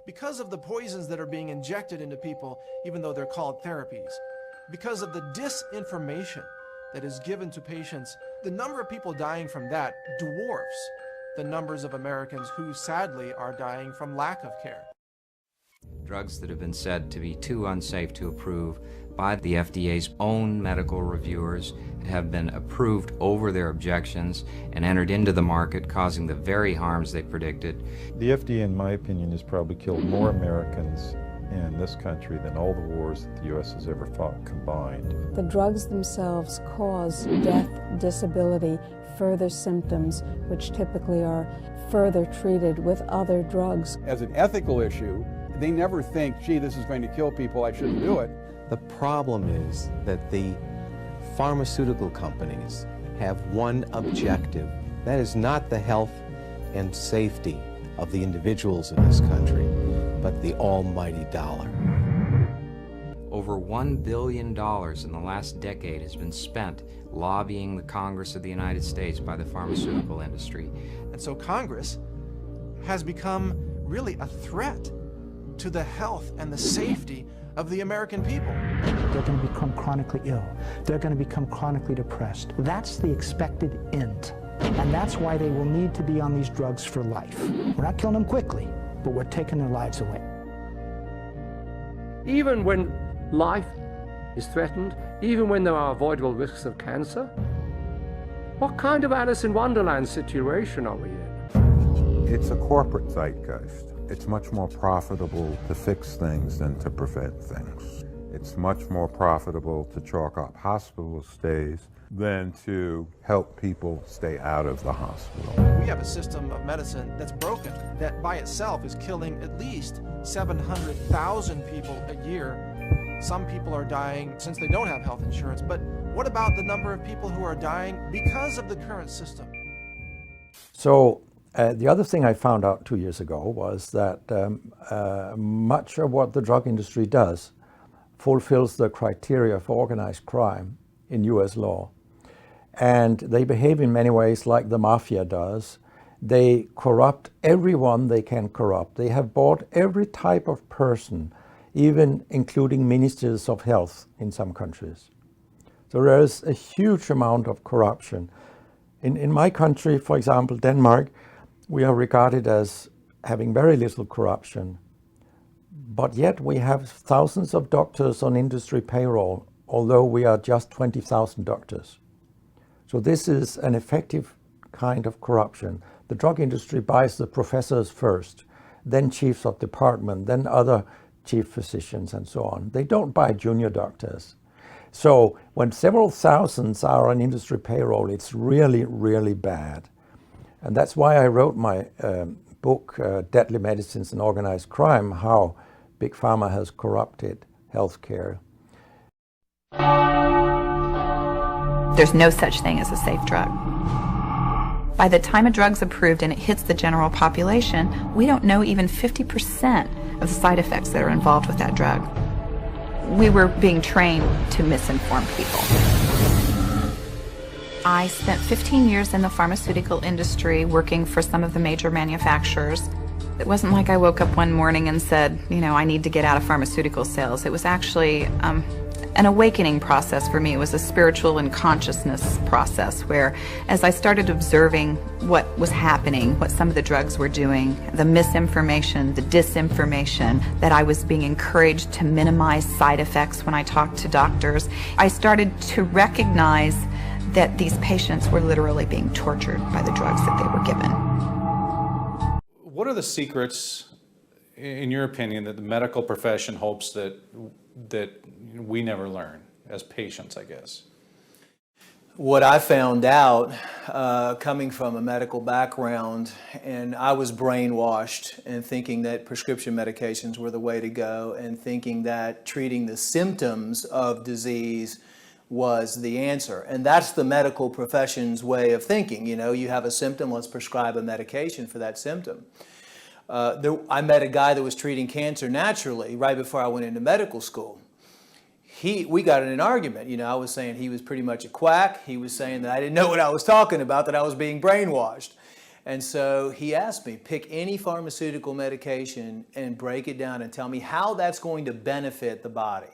because of the poisons that are being injected into people, even though they're called therapies, because of the disinformation that is given to patients, the number of people dying from that dwarfs the numbers of Americans who sadly are dying from lack of care. Drugs that have been said to be too unsafe to approve by the FDA's own medical reviewers have been approved over their objections and entered into the market, causing the very harms they predicted. The FDA, in my opinion, has probably killed more Americans in this country than all the wars that the U.S. has ever fought combined. The drugs themselves cause death, disability, further symptoms, which typically are further treated with other drugs. As an ethical issue, they never think, gee, this is going to kill people, I shouldn't do it. The problem is that the pharmaceutical companies have one objective. That is not the health and safety of the individuals in this country, but the almighty dollar. Over $1 billion in the last decade has been spent lobbying the Congress of the United States by the pharmaceutical industry. And so Congress has become really a threat to the health and the safety of the American people. They're going to become chronically ill. They're going to become chronically depressed. That's the expected end. And that's why they will need to be on these drugs for life. We're not killing them quickly, but we're taking their lives away. Even when life is threatened, even when there are avoidable risks of cancer, what kind of Alice in Wonderland situation are we in? It's a corporate zeitgeist. It's much more profitable to fix things than to prevent things. It's much more profitable to chalk up hospital stays than to help people stay out of the hospital. We have a system of medicine that's broken, that by itself is killing at least 700,000 people a year. Some people are dying since they don't have health insurance, but what about the number of people who are dying because of the current system? So the other thing I found out 2 years ago was that much of what the drug industry does fulfills the criteria for organized crime in US law. And they behave in many ways like the mafia does. They corrupt everyone they can corrupt. They have bought every type of person, even including ministers of health in some countries. So there is a huge amount of corruption. In my country, for example, Denmark, we are regarded as having very little corruption. But yet we have thousands of doctors on industry payroll, although we are just 20,000 doctors. So this is an effective kind of corruption. The drug industry buys the professors first, then chiefs of department, then other chief physicians and so on. They don't buy junior doctors. So when several thousands are on industry payroll, it's really, really bad. And that's why I wrote my book, Deadly Medicines and Organized Crime, how Big Pharma has corrupted healthcare. There's no such thing as a safe drug. By the time a drug's approved and it hits the general population, we don't know even 50% of the side effects that are involved with that drug. We were being trained to misinform people. I spent 15 years in the pharmaceutical industry working for some of the major manufacturers. It wasn't like I woke up one morning and said, I need to get out of pharmaceutical sales. It was actually an awakening process for me. It was a spiritual and consciousness process where, as I started observing what was happening, what some of the drugs were doing, the misinformation, the disinformation, that I was being encouraged to minimize side effects when I talked to doctors, I started to recognize that these patients were literally being tortured by the drugs that they were given. What are the secrets, in your opinion, that the medical profession hopes that we never learn as patients, I guess? What I found out coming from a medical background, and I was brainwashed and thinking that prescription medications were the way to go and thinking that treating the symptoms of disease was the answer. And that's the medical profession's way of thinking. You have a symptom, let's prescribe a medication for that symptom. I met a guy that was treating cancer naturally right before I went into medical school. We got in an argument. I was saying he was pretty much a quack. He was saying that I didn't know what I was talking about, that I was being brainwashed. And so he asked me, pick any pharmaceutical medication and break it down and tell me how that's going to benefit the body.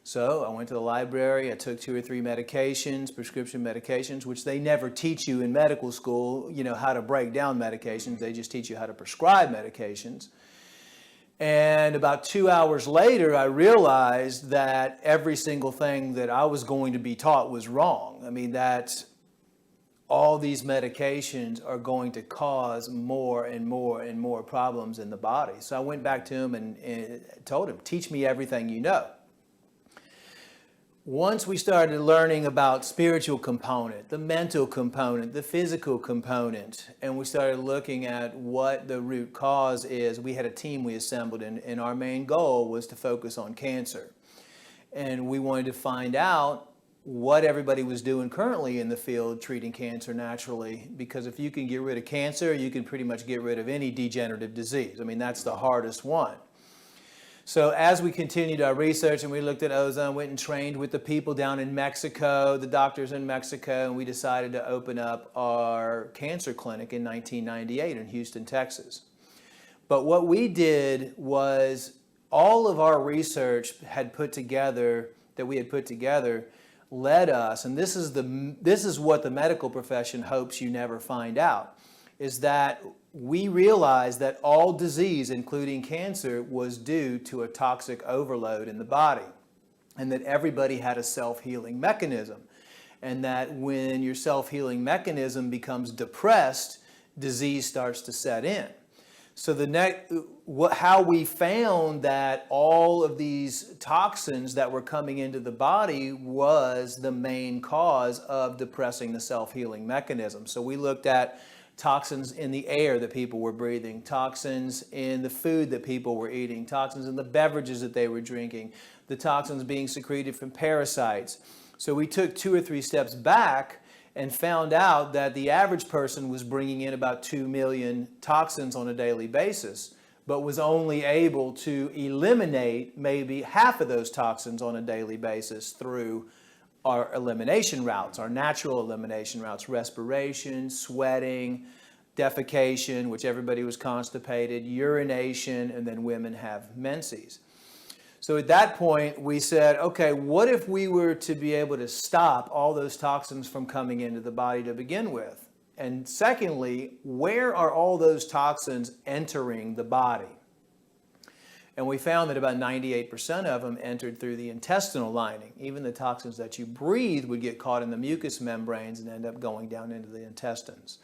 So I went to the library, I took 2 or 3 medications, prescription medications, which they never teach you in medical school, you know, how to break down medications. They just teach you how to prescribe medications. And about 2 hours later, I realized that every single thing that I was going to be taught was wrong. I mean, that all these medications are going to cause more and more and more problems in the body. So I went back to him and told him, teach me everything you know. Once we started learning about spiritual component, the mental component, the physical component, and we started looking at what the root cause is, we had a team we assembled, and our main goal was to focus on cancer. And we wanted to find out what everybody was doing currently in the field treating cancer naturally, because if you can get rid of cancer, you can pretty much get rid of any degenerative disease. I mean, that's the hardest one. So as we continued our research and we looked at ozone, went and trained with the people down in Mexico, the doctors in Mexico, and we decided to open up our cancer clinic in 1998 in Houston, Texas. But what we did was all of our research that we had put together led us, and this is what the medical profession hopes you never find out, is that we realized that all disease, including cancer, was due to a toxic overload in the body, and that everybody had a self-healing mechanism, and that when your self-healing mechanism becomes depressed, disease starts to set in. So how we found that all of these toxins that were coming into the body was the main cause of depressing the self-healing mechanism. So we looked at toxins in the air that people were breathing, toxins in the food that people were eating, toxins in the beverages that they were drinking, the toxins being secreted from parasites. So we took 2 or 3 steps back and found out that the average person was bringing in about 2 million toxins on a daily basis, but was only able to eliminate maybe half of those toxins on a daily basis through our elimination routes, our natural elimination routes, respiration, sweating, defecation, which everybody was constipated, urination, and then women have menses. So at that point, we said, okay, what if we were to be able to stop all those toxins from coming into the body to begin with? And secondly, where are all those toxins entering the body? And we found that about 98% of them entered through the intestinal lining. Even the toxins that you breathe would get caught in the mucous membranes and end up going down into the intestines.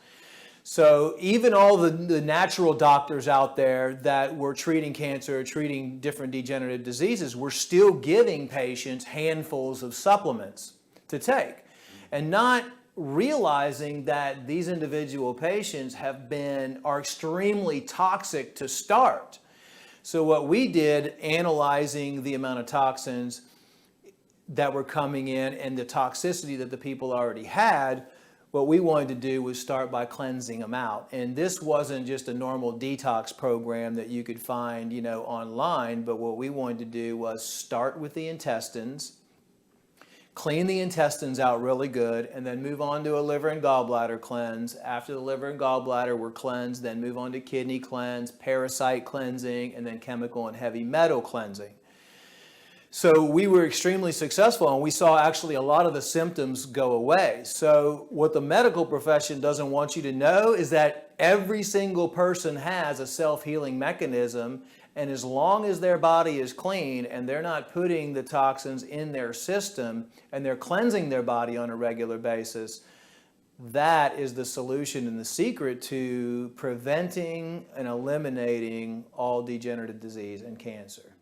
So even all the natural doctors out there that were treating cancer or treating different degenerative diseases were still giving patients handfuls of supplements to take, and not realizing that these individual patients are extremely toxic to start. So what we did, analyzing the amount of toxins that were coming in and the toxicity that the people already had, what we wanted to do was start by cleansing them out. And this wasn't just a normal detox program that you could find, you know, online, but what we wanted to do was start with the intestines, clean the intestines out really good, and then move on to a liver and gallbladder cleanse. After the liver and gallbladder were cleansed, then move on to kidney cleanse, parasite cleansing, and then chemical and heavy metal cleansing. So we were extremely successful, and we saw actually a lot of the symptoms go away. So what the medical profession doesn't want you to know is that every single person has a self-healing mechanism, and as long as their body is clean and they're not putting the toxins in their system and they're cleansing their body on a regular basis, that is the solution and the secret to preventing and eliminating all degenerative disease and cancer.